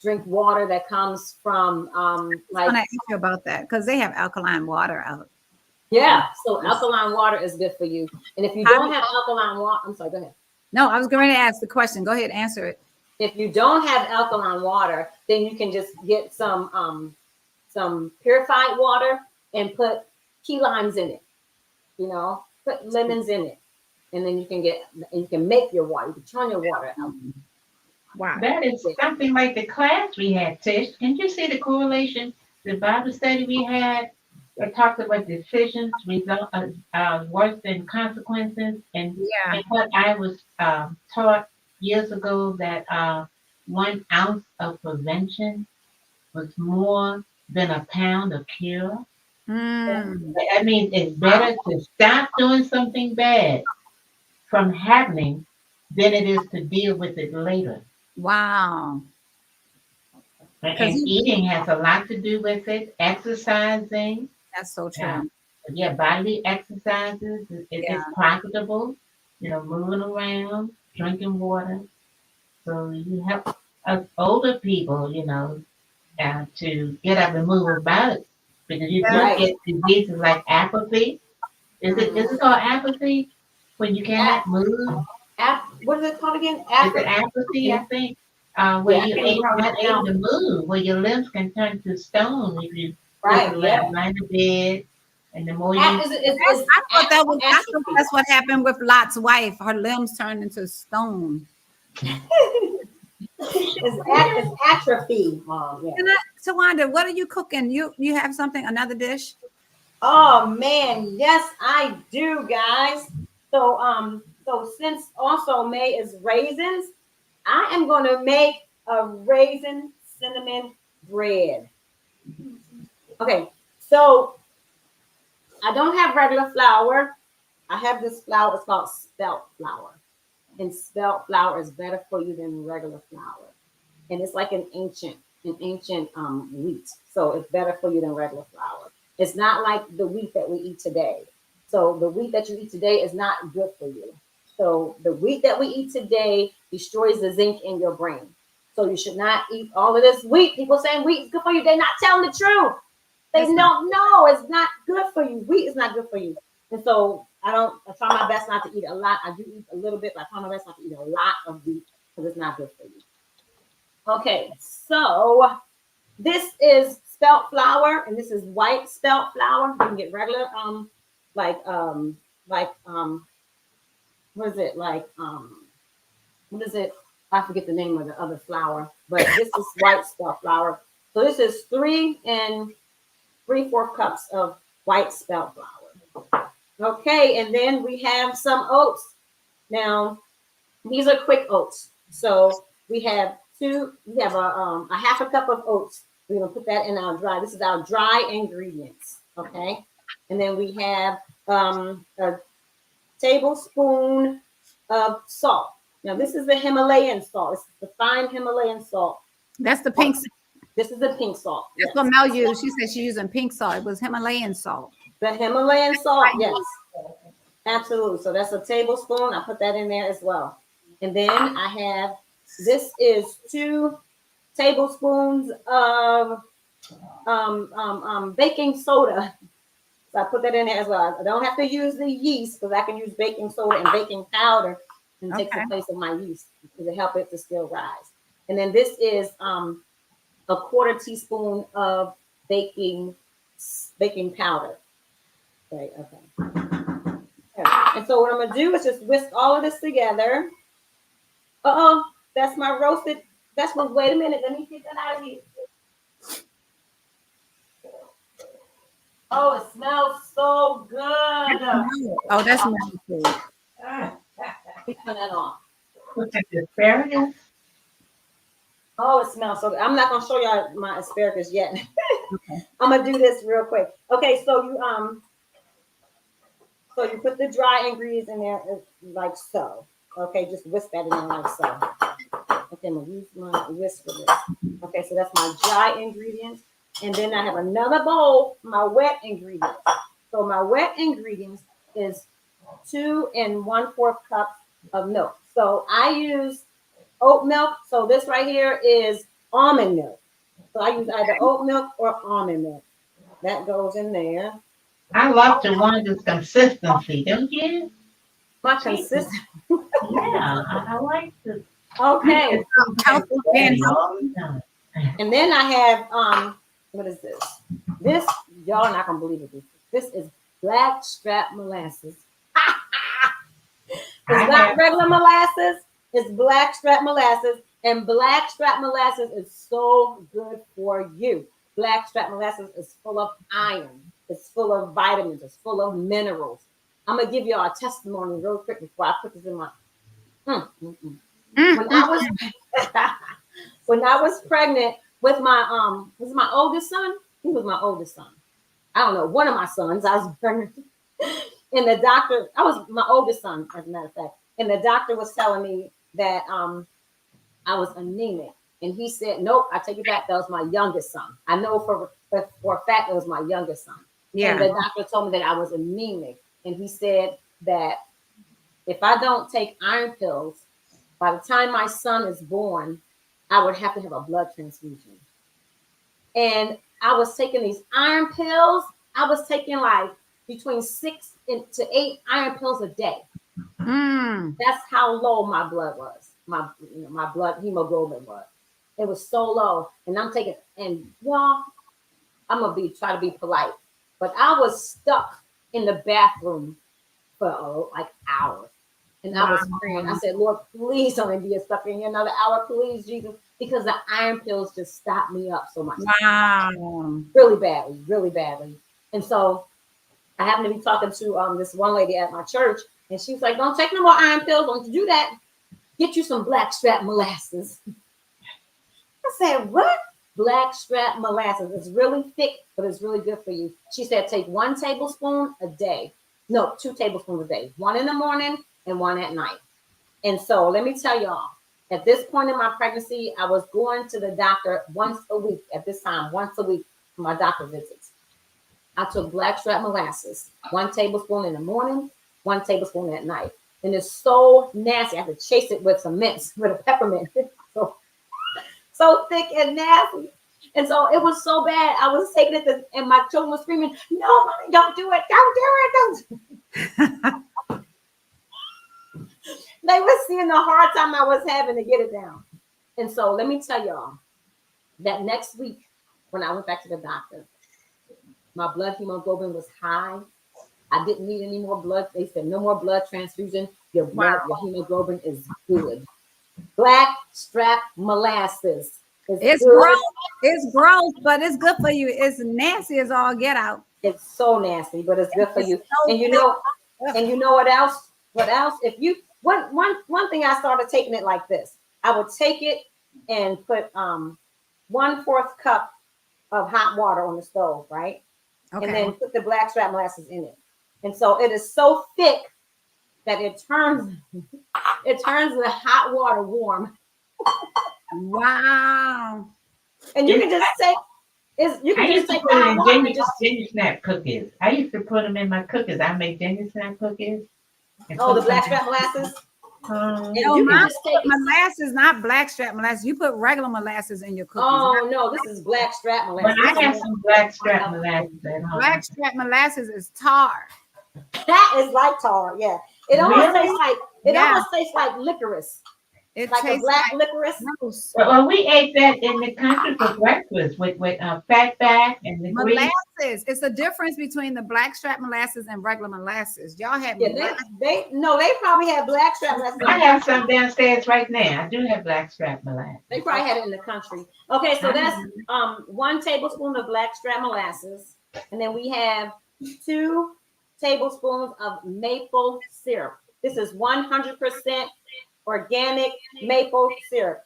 Drink water that comes from I want to ask you about that because they have alkaline water out. yeah. So alkaline water is good for you. And if you don't have alkaline water, I'm sorry, go ahead. No, I was going to ask the question. Go ahead, answer it. If you don't have alkaline water, then you can just get some purified water and put key limes in it. You know, put lemons in it, and then you can make your water. You can turn your water out. Wow. That is something like the class we had, Tish. Can you see the correlation? The Bible study we had, it talked about decisions result worse than consequences, and what I was taught years ago that 1 ounce of prevention was more than a pound of cure. I mean, it's better to stop doing something bad from happening than it is to deal with it later. Wow. And eating has a lot to do with it. Exercising. That's so true. Yeah, bodily exercises. It's profitable. You know, moving around, drinking water. So you have us older people, you know, to get up and move about it. Because you do get diseases like apathy. Is it called apathy? When you cannot move? What is it called again? Is it apathy, I think? Where you not able to move, where your limbs can turn to stone if you lie in the bed. And the more you I thought that's what happened with Lot's wife. Her limbs turned into stone. It's atrophy, Mom. Yeah. Tawanda, what are you cooking? You have something, another dish? Oh man, yes, I do, guys. So since also May is raisins, I am going to make a raisin cinnamon bread. Okay, so I don't have regular flour. I have this flour. It's called spelt flour. And spelt flour is better for you than regular flour. And it's like an ancient wheat. So it's better for you than regular flour. It's not like the wheat that we eat today. So the wheat that you eat today is not good for you. So the wheat that we eat today destroys the zinc in your brain. So you should not eat all of this wheat. People saying wheat is good for you. They're not telling the truth. They don't know it's not good for you. Wheat is not good for you. And so I try my best not to eat a lot. I do eat a little bit, but I try my best not to eat a lot of wheat because it's not good for you. Okay, so this is spelt flour, and this is white spelt flour. You can get regular, what is it? What is it? I forget the name of the other flour, but this is white spelt flour. So this is 3 3/4 cups of white spelt flour. Okay, and then we have some oats. Now, these are quick oats. So we have a 1/2 cup of oats. We're gonna put that in our dry. This is our dry ingredients. Okay, and then we have a tablespoon of salt. Now this is the Himalayan salt. It's the fine Himalayan salt. That's the pink. This is the pink salt. That's what Mel used. She said she's using pink salt. It was Himalayan salt. The Himalayan salt, yes. Absolutely. So that's a tablespoon. I put that in there as well. And then I have, this is 2 tablespoons of baking soda. So I put that in there as well. I don't have to use the yeast because I can use baking soda and baking powder and take the Okay. place of my yeast to help it to still rise. And then this is a quarter teaspoon of baking powder. Okay, okay. And so what I'm gonna do is just whisk all of this together. Uh-oh, that's my roasted. That's what. Wait a minute. Let me get that out of here. Oh, it smells so good. Oh, that's my food. Let me turn that off. Look at the asparagus. Oh, it smells so good. I'm not gonna show y'all my asparagus yet. Okay. I'm gonna do this real quick. Okay, so you put the dry ingredients in there like so. Okay, just whisk that in there like so. Okay, I'm gonna use my whisk for this. Okay, so that's my dry ingredients. And then I have another bowl, my wet ingredients. So my wet ingredients is 2 1/4 cups of milk. So I use oat milk. So this right here is almond milk. So I use either oat milk or almond milk. That goes in there. I love the one that's consistency, don't you? My consistency. Yeah, I like the. Okay. Healthy and all the time. And then I have what is this? This y'all are not gonna believe it. This is black strap molasses. It's not regular molasses. It's black strap molasses, and black strap molasses is so good for you. Black strap molasses is full of iron. It's full of vitamins. It's full of minerals. I'm gonna give y'all a testimony real quick before I put this in my. When I was when I was pregnant with my was my oldest son. He was my oldest son. I don't know, one of my sons. I was pregnant, and the doctor. I was my oldest son, as a matter of fact, and the doctor was telling me that I was anemic, and he said, "Nope, I take it back. That was my youngest son. I know for a fact it was my youngest son." yeah. And the doctor told me that I was anemic, and he said that if I don't take iron pills, by the time my son is born, I would have to have a blood transfusion. And I was taking these iron pills. I was taking like between 6 to 8 iron pills a day. That's how low my blood was. My blood hemoglobin was. It was so low, and I'm taking. And y'all, I'm gonna try to be polite, but I was stuck in the bathroom for like hours. And I was praying. I said, Lord, please don't let me be stuck in here another hour, please, Jesus, because the iron pills just stopped me up so much. Wow. Really badly, really badly. And so I happened to be talking to this one lady at my church, and she was like, don't take no more iron pills. Don't you do that. Get you some black strap molasses. I said, what? Black strap molasses. It's really thick, but it's really good for you. She said, take 1 tablespoon a day. No, 2 tablespoons a day. 1 in the morning and 1 at night. And so let me tell y'all, at this point in my pregnancy, I was going to the doctor once a week at this time, once a week for my doctor visits. I took black strap molasses, 1 tablespoon in the morning, 1 tablespoon at night. And it's so nasty. I have to chase it with some mints, with a peppermint. So thick and nasty. And so it was so bad. I was taking it and my children were screaming, no, mommy, don't do it. Don't do it. Don't. They were seeing the hard time I was having to get it down. And so let me tell y'all that next week when I went back to the doctor, my blood hemoglobin was high. I didn't need any more blood. They said no more blood transfusion. Your blood, your hemoglobin is good. Black strap molasses. It's gross. It's gross, but it's good for you. It's nasty as all get out. It's so nasty, but it's good for you. And you know what else? What else? If you one thing I started taking it like this. I would take it and put 1/4 cup of hot water on the stove, right? Okay. And then put the black strap molasses in it. And so it is so thick that it turns the hot water warm. Wow. And you can just take put it in ginger snap cookies. I used to put them in my cookies. I make ginger snap cookies. The black strap molasses. And No, you can mine just take. molasses, not blackstrap molasses. You put regular molasses in your cookies. Oh no, this is black strap But molasses. I have some black strap molasses at home. Blackstrap molasses is tar. That is like tar, yeah. It almost Really? tastes like it Yeah. almost tastes like licorice, It like a tastes black like licorice. gross. Well, we ate that in the country for breakfast with fat back and the grease. Molasses. It's a difference between the blackstrap molasses and regular molasses. Y'all had Yeah, molasses. they probably had black strap molasses. I have some downstairs right now. I do have black strap molasses. They probably had it in the country. Okay, so that's 1 tablespoon of black strap molasses, and then we have 2 tablespoons of maple syrup. This is 100% organic maple syrup.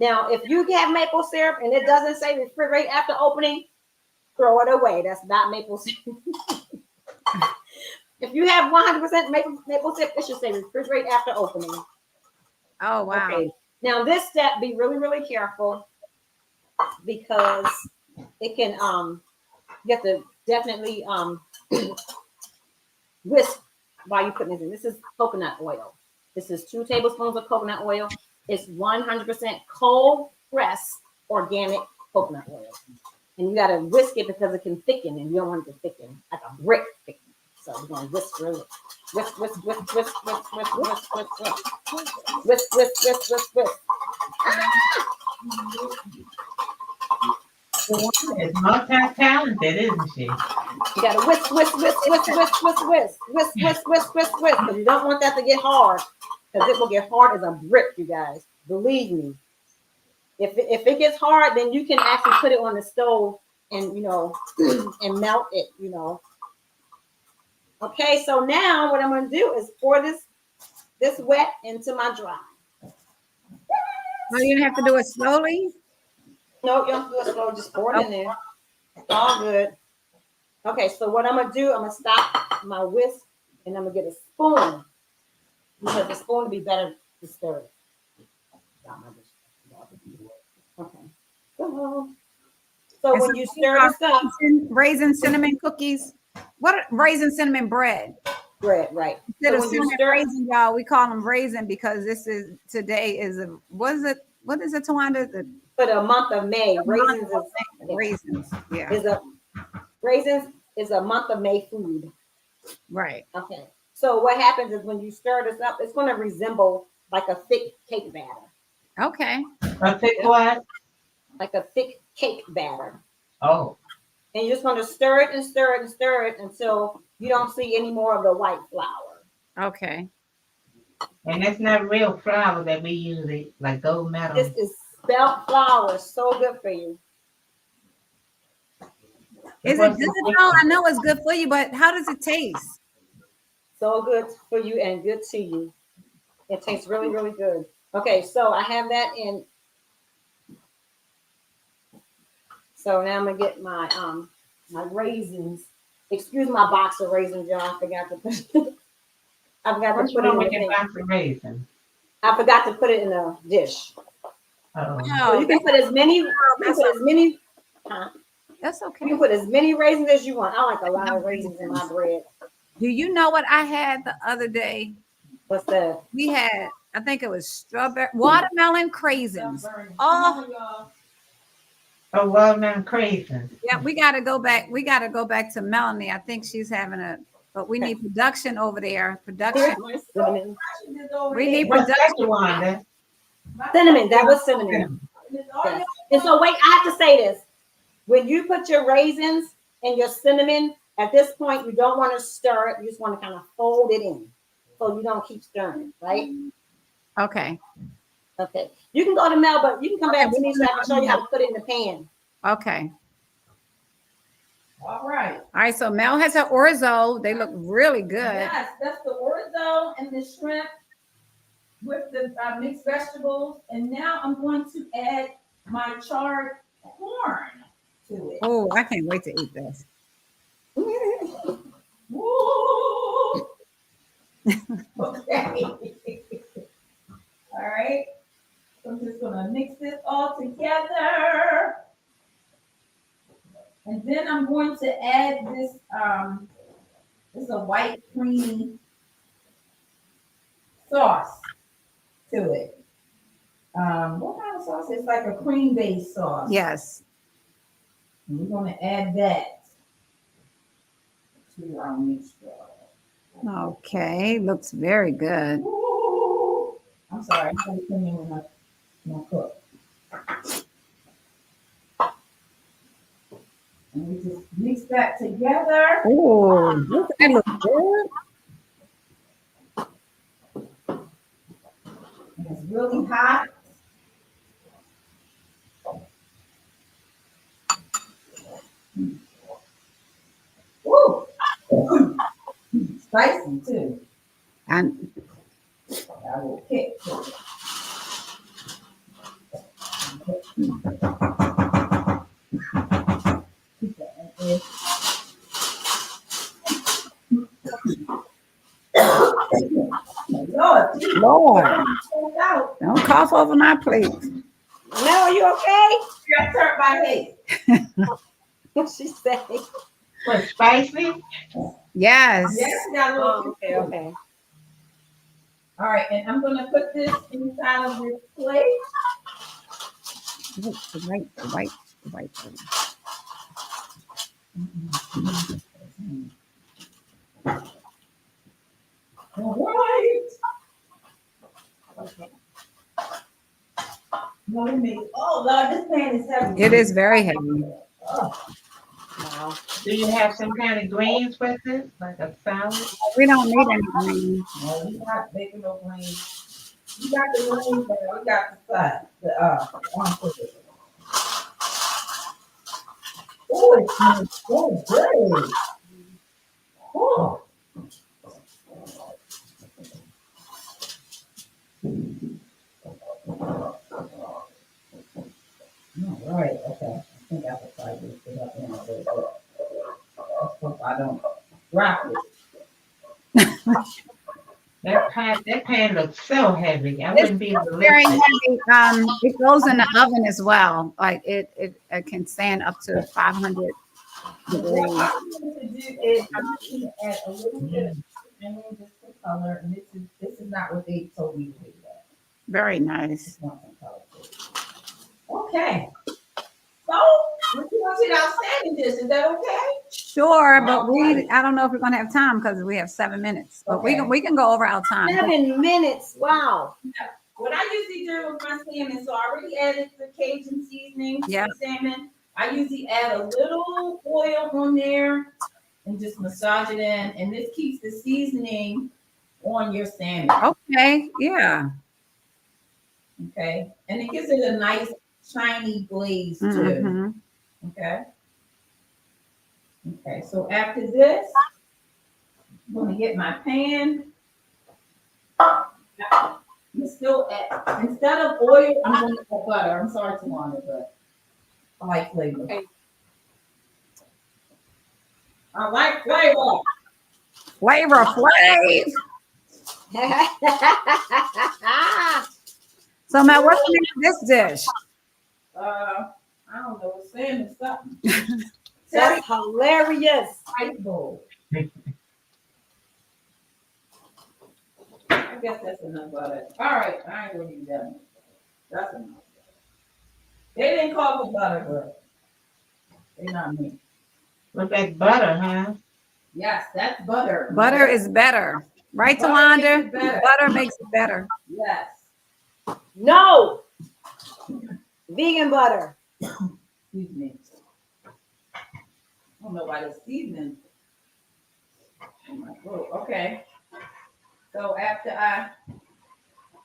Now, if you have maple syrup and it doesn't say refrigerate after opening, throw it away. That's not maple syrup. If you have 100% maple syrup, it should say refrigerate after opening. Oh wow. Okay. Now this step, be really, really careful because it can you have to definitely whisk while you're putting this in. This is coconut oil. This is 2 tablespoons of coconut oil. It's 100% cold pressed organic coconut oil. And you gotta whisk it because it can thicken and you don't want it to thicken like a brick thicken. So we're gonna whisk through it. Whisk, whisk, whisk, whisk, whisk, whisk, whisk, whisk, whisk. Whisk, whisk, whisk, whisk, whisk. Is multi-talented, isn't she? You gotta whisk, whisk, whisk, whisk, whisk, whisk, whisk, whisk, whisk, whisk, whisk, whisk, because you don't want that to get hard, because it will get hard as a brick, you guys. Believe me. If it gets hard, then you can actually put it on the stove and and melt it, Okay, so now what I'm gonna do is pour this wet into my dry. Oh, you have to do it slowly? No, you don't do it slow, just pour it in there. All good. Okay, so what I'm gonna do, I'm gonna stop my whisk and I'm gonna get a spoon. Because the spoon would be better to stir it. Okay. So when you stir this up, Raisin cinnamon cookies. What raisin cinnamon bread? bread, right? Instead So of when you cinnamon stir, raisin, y'all, we call them raisin because today is what is it, Tawanda? for the month of May, raisins Raisins. Yeah. is a month of May food. Right. Okay. So what happens is when you stir this up, it's going to resemble like a thick cake batter. Okay. A thick what? Like a thick cake batter. Oh. And you're just going to stir it and stir it and stir it until you don't see any more of the white flour. Okay. And that's not real flour that we use, like gold medal. This is spelt flour. So good for you. Is it good? No, I know it's good for you, but how does it taste? So good for you and good to you. It tastes really, really good. Okay, so I have that in. So now I'm gonna get my my raisins. Excuse my box of raisins, y'all. I forgot to put I forgot to put it in a dish. So you can put as many. That's okay. You can put as many raisins as you want. I like a lot of raisins in my bread. Do you know what I had the other day? What's that? We had, I think it was strawberry, watermelon craisins. Oh, watermelon craisins. Yeah, we got to go back. We got to go back to Melanie. I think she's having but we need production over there. Production. Cinnamon. We need production. Cinnamon. That was cinnamon. Yes. And so wait, I have to say this. When you put your raisins and your cinnamon, at this point, you don't want to stir it. You just want to kind of fold it in so you don't keep stirring, right? Okay. Okay. You can go to Mel, but you can come back to me so I can show you how to put it in the pan. Okay. All right. All right. So Mel has her orzo. They look really good. Yes, that's the orzo and the shrimp with the mixed vegetables. And now I'm going to add my charred corn to it. Oh, I can't wait to eat this. Woo! Okay. All right. So I'm just gonna mix this all together. And then I'm going to add this, this is a white creamy sauce to it. What kind of sauce? It's like a cream-based sauce. Yes. And we're gonna add that to our mixture. Okay. Looks very good. Ooh. I'm sorry, I'm gonna come in with my cook. And we just mix that together. Oh, that looks good. And it's really hot. Woo! Spicy too. And I will kick. Lord, don't cough over my plate. Mel, are you okay? I turned my head. What she say? What, spicy? Yes. Yes, got a little. Oh, okay. All right, and I'm gonna put this inside of this plate. The white. All right. Okay. Oh Lord, this pan is heavy. It is very heavy. Oh, Wow. Do you have some kind of greens with it, like a salad? We don't need any green. no, we not making no greens. We got the greens, but we got the side. Oh, it smells so good. Oh. All right, okay. I think I can try this thing up in a little bit. Let's hope I don't drop it. That pan looks so heavy. I wouldn't be able to lift Very it. heavy. It goes in the oven as well. Like it can stand up to 500 What degrees. I'm going to do is I'm just going to add a little bit of onion just for color, and this is not what they told me to do. That. Very nice. Just want some color to it. Okay. So, what you want to see the outstanding dish? Is that okay? Sure, but I don't know if we're gonna have time because we have 7 minutes. But Okay. we can go over our time. 7 minutes. Wow. What I usually do with my salmon, so I already added the Cajun seasoning to Yeah. the salmon. I usually add a little oil on there and just massage it in, and this keeps the seasoning on your salmon. Okay, yeah. Okay, and it gives it a nice shiny glaze too. Mhm. Okay. Okay, so after this, I'm gonna get my pan. I'm still instead of oil, I'm gonna put butter. I'm sorry, Tawana, but I like flavor. Okay. I like flavor. Flavor Flav. So Matt, what's the name of this dish? I don't know. It's saying something. That's hilarious. Rice bowl. I guess that's enough butter. All right, I ain't really done. That's enough. They didn't call for butter, but they not me. With that butter, huh? Yes, that's butter. Butter is better. Right, Butter Tawanda? makes it better. Butter makes it better. Yes. No. Vegan butter. Excuse me. I don't know why the seasoning. Oh my God. Okay. So after I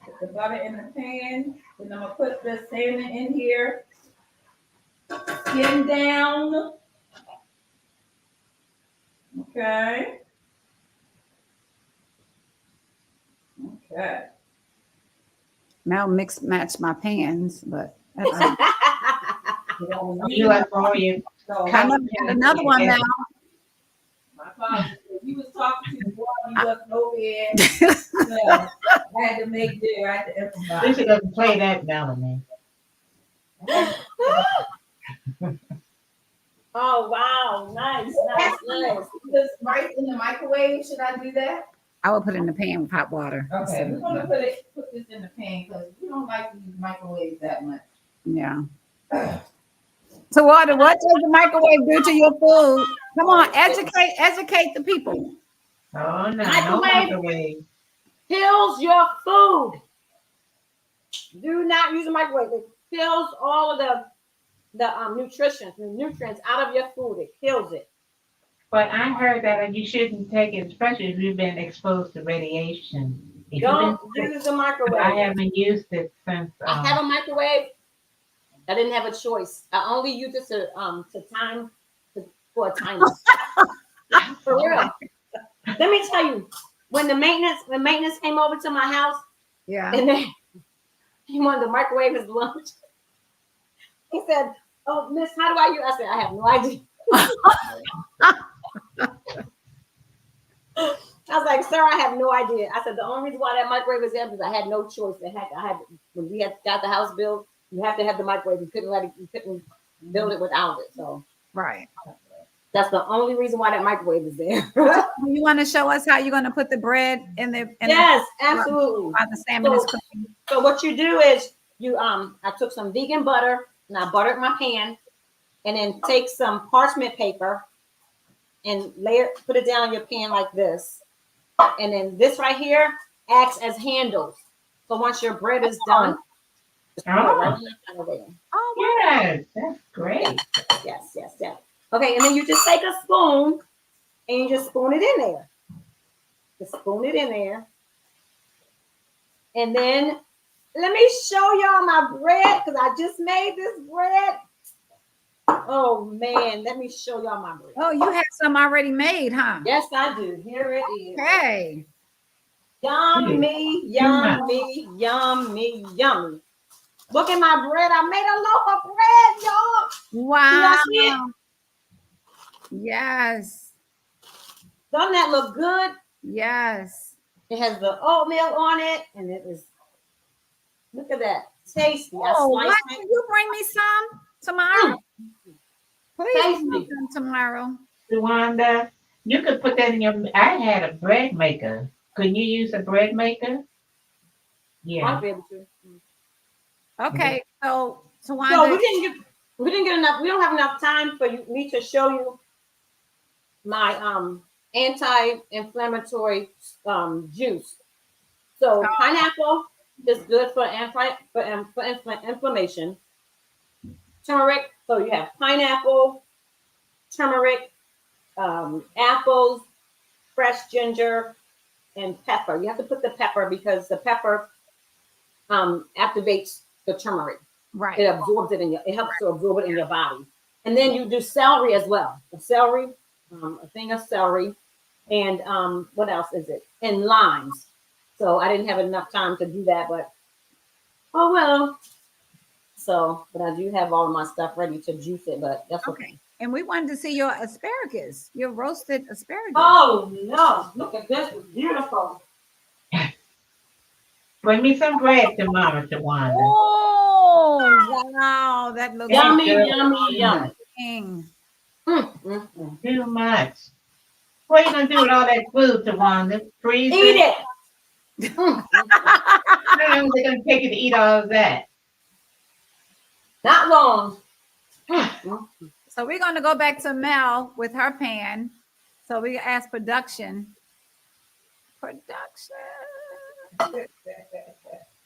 put the butter in the pan, then I'm gonna put the salmon in here. Skin down. Okay. Okay. Now mix match my pans, but that's You like all your So, another one now. my apologies. You was talking to the boy, you wasn't over here. So, I had to make do. I had to improvise. Lucy doesn't play that melody. Oh wow, nice. Put this rice in the microwave. Should I do that? I would put it in the pan with hot water. Okay, instead we're of- gonna put this in the pan because we don't like to use microwaves that much. Yeah. So what does the microwave do to your food? Come on, educate the people. Oh no, no Microwave. microwave. Kills your food. Do not use a microwave. It kills all of the nutrients out of your food. It kills it. But I heard that you shouldn't take it, especially if you've been exposed to radiation. If you've Don't been, use a I microwave. haven't used it since. I have a microwave. I didn't have a choice. I only used it for a timer. For real. Let me tell you, when maintenance came over to my house, Yeah. and then he wanted to microwave his lunch. He said, "Oh, Miss, how do I use?" I said, "I have no idea." I was like, "Sir, I have no idea." I said, "The only reason why that microwave is there is because I had no choice. When we had got the house built, you have to have the microwave. You couldn't build it without it. So Right. that's the only reason why that microwave is there." You want to show us how you're going to put the bread in the Yes, absolutely. while the salmon is cooking? So what you do is I took some vegan butter and I buttered my pan, and then take some parchment paper and put it down on your pan like this. And then this right here acts as handles. So once your bread is done, just put it right in the pan over there. Oh, Yes, that's great. Yes. Okay, and then you just take a spoon and you just spoon it in there. Just spoon it in there. And then let me show y'all my bread because I just made this bread. Oh man, let me show y'all my bread. Oh, you have some already made, huh? Yes, I do. Here it is. Okay. Yummy, yummy, yummy, yummy. Look at my bread. I made a loaf of bread, y'all. Wow. See it? Yes. Doesn't that look good? Yes. It has the oatmeal on it, and it is. Look at that, tasty. I Oh, why sliced can it. you bring me some tomorrow? Please bring me Tasty. some tomorrow. Wanda, you could put that in your. I had a bread maker. Could you use a bread maker? Yeah. I'll be able to. Okay, so So Tawanda, we didn't get enough. We don't have enough time for me to show you my anti-inflammatory juice. So pineapple is good for inflammation. Turmeric. So you have pineapple, turmeric, apples, fresh ginger, and pepper. You have to put the pepper because the pepper activates the turmeric. right. It absorbs it it helps to absorb it in your body. And then you do celery as well. A celery, a thing of celery, and what else is it? And limes. So I didn't have enough time to do that, but oh well. So, but I do have all of my stuff ready to juice it, but that's okay. And we wanted to see your asparagus, your roasted asparagus. Oh no, look at this, it's beautiful. Bring me some bread tomorrow, Tawanda. Oh, wow. That looks Yummy, good. yummy, yummy. amazing. Too much. What are you gonna do with all that food, Tawanda? Freeze Eat it? it. How long is it gonna take you to eat all of that? Not long. So we're going to go back to Mel with her pan. So we ask production.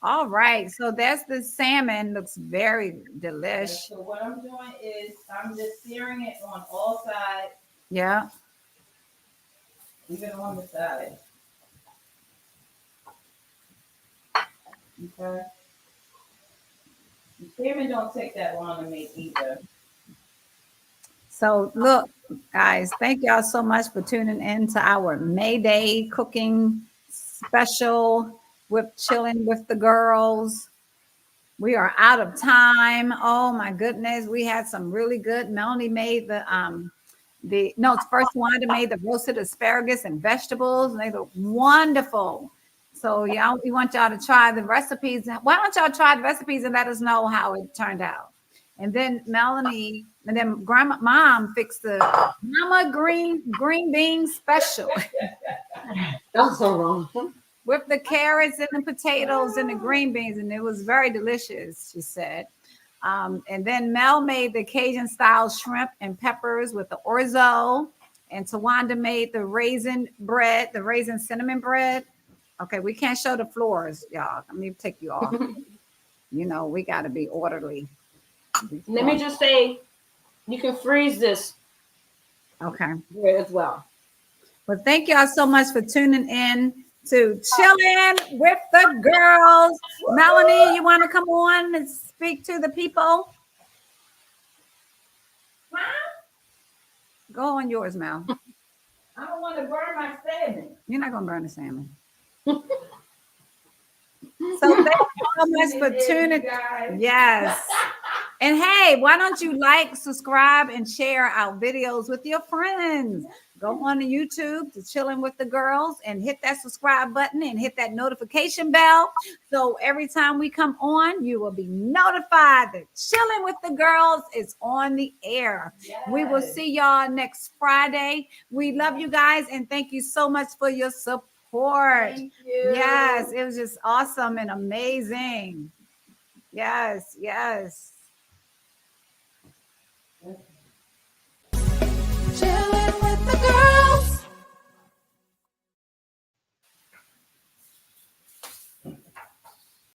All right. So that's the salmon. Looks very delish. So what I'm doing is I'm just searing it on all sides, Yeah. even on the side. Okay. The salmon don't take that long to make either. So look, guys, thank y'all so much for tuning in to our May Day cooking special with Chillin with the Girls. We are out of time. Oh my goodness, we had some really good. Melanie made first Wanda made the roasted asparagus and vegetables, and they look wonderful. So y'all, we want y'all to try the recipes. Why don't y'all try the recipes and let us know how it turned out? And then Melanie, and then mom fixed the mama green bean special. That's so wrong. with the carrots and the potatoes and the green beans, and it was very delicious, she said. And then Mel made the Cajun style shrimp and peppers with the orzo, and Tawanda made the raisin bread, the raisin cinnamon bread. Okay, we can't show the floors, y'all. Let me take you off. You know, we got to be orderly. Let me just say, you can freeze this Okay. as well. Well, thank y'all so much for tuning in to Chillin with the Girls. Melanie, you want to come on and speak to the people? Go on yours, Mel. I don't want to burn my salmon. You're not going to burn the salmon. So thank you so much for tuning in. Yes. And hey, why don't you like, subscribe, and share our videos with your friends? Go on to YouTube to Chillin with the Girls and hit that subscribe button and hit that notification bell. So every time we come on, you will be notified that Chillin with the Girls is on the air. Yes. We will see y'all next Friday. We love you guys and thank you so much for your support. Thank you. Yes, it was just awesome and amazing. Yes, yes. Chillin'